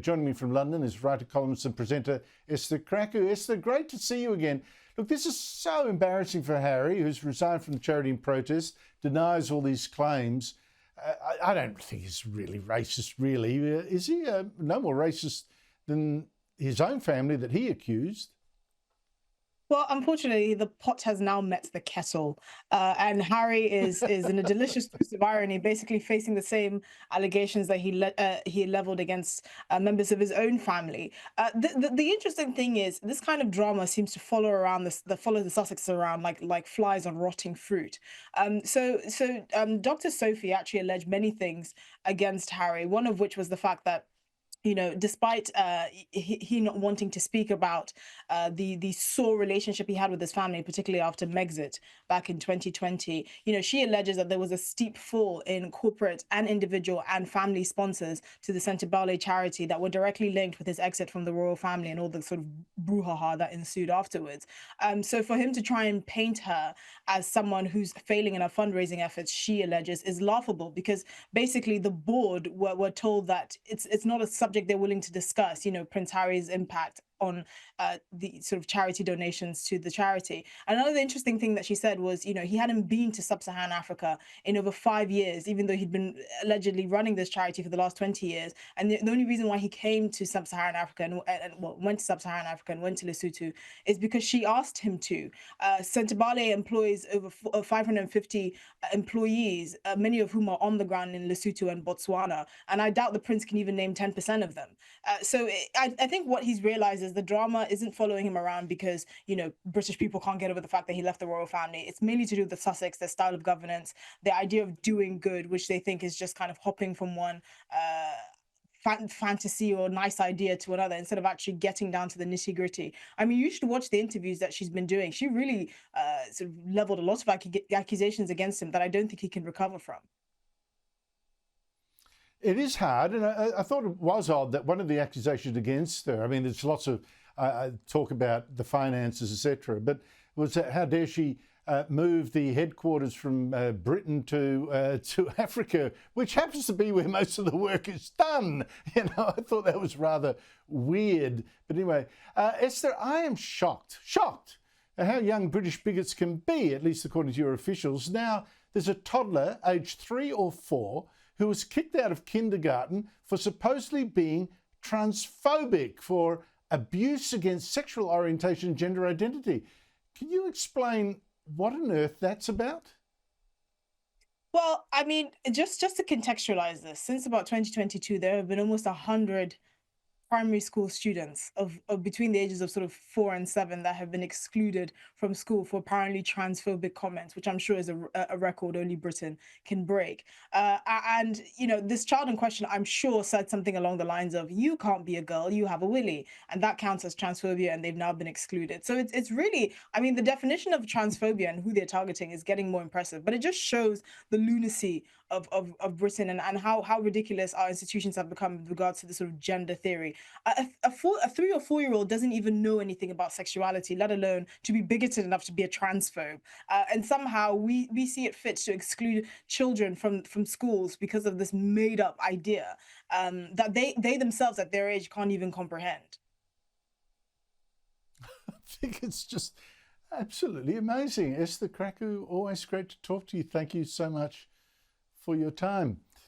Joining me from London is writer, columnist and presenter Esther Krakue. Esther, great to see you again. Look, this is so embarrassing for Harry, who's resigned from the charity in protest, denies all these claims. I don't think he's really racist, really. Is he no more racist than his own family that he accused? Well, unfortunately, the pot has now met the kettle, and Harry is in a delicious twist of irony, basically facing the same allegations that he leveled against members of his own family. The interesting thing is this kind of drama seems to follow the Sussexes around like flies on rotting fruit. Dr. Sophie actually alleged many things against Harry. One of which was the fact that, despite he not wanting to speak about the sore relationship he had with his family, particularly after Megxit back in 2020, she alleges that there was a steep fall in corporate and individual and family sponsors to the Sentebale charity that were directly linked with his exit from the royal family and all the sort of brouhaha that ensued afterwards. So for him to try and paint her as someone who's failing in her fundraising efforts, she alleges, is laughable, because basically the board were told that it's not a subject they're willing to discuss, Prince Harry's impact on the sort of charity donations to the charity. Another interesting thing that she said was, he hadn't been to sub-Saharan Africa in over 5 years, even though he'd been allegedly running this charity for the last 20 years. And the only reason why he came to sub-Saharan Africa went to sub-Saharan Africa and went to Lesotho is because she asked him to. Sentebale employs over 550 employees, many of whom are on the ground in Lesotho and Botswana. And I doubt the prince can even name 10% of them. I think what he's realized is the drama isn't following him around because, British people can't get over the fact that he left the royal family. It's mainly to do with the Sussex, their style of governance, the idea of doing good, which they think is just kind of hopping from one fantasy or nice idea to another instead of actually getting down to the nitty gritty. I mean, you should watch the interviews that she's been doing. She really sort of leveled a lot of accusations against him that I don't think he can recover from. It is hard, and I thought it was odd that one of the accusations against her, I mean, there's lots of talk about the finances, etc., but was how dare she move the headquarters from Britain to Africa, which happens to be where most of the work is done. I thought that was rather weird. But anyway, Esther, I am shocked at how young British bigots can be, at least according to your officials. Now, there's a toddler aged 3 or 4 who was kicked out of kindergarten for supposedly being transphobic, for abuse against sexual orientation and gender identity. Can you explain what on earth that's about? Well, I mean, just to contextualize this, since about 2022, there have been almost 100 primary school students of between the ages of sort of 4 and 7 that have been excluded from school for apparently transphobic comments, which I'm sure is a record only Britain can break. And this child in question, I'm sure, said something along the lines of, "You can't be a girl, you have a willy," and that counts as transphobia, and they've now been excluded. So it's really, I mean, the definition of transphobia and who they're targeting is getting more impressive, but it just shows the lunacy of Britain and how ridiculous our institutions have become with regards to the sort of gender theory. A 3 or 4-year-old doesn't even know anything about sexuality, let alone to be bigoted enough to be a transphobe. And somehow we see it fit to exclude children from schools because of this made up idea that they themselves at their age can't even comprehend. I think it's just absolutely amazing. Esther Krakue, always great to talk to you. Thank you so much for your time.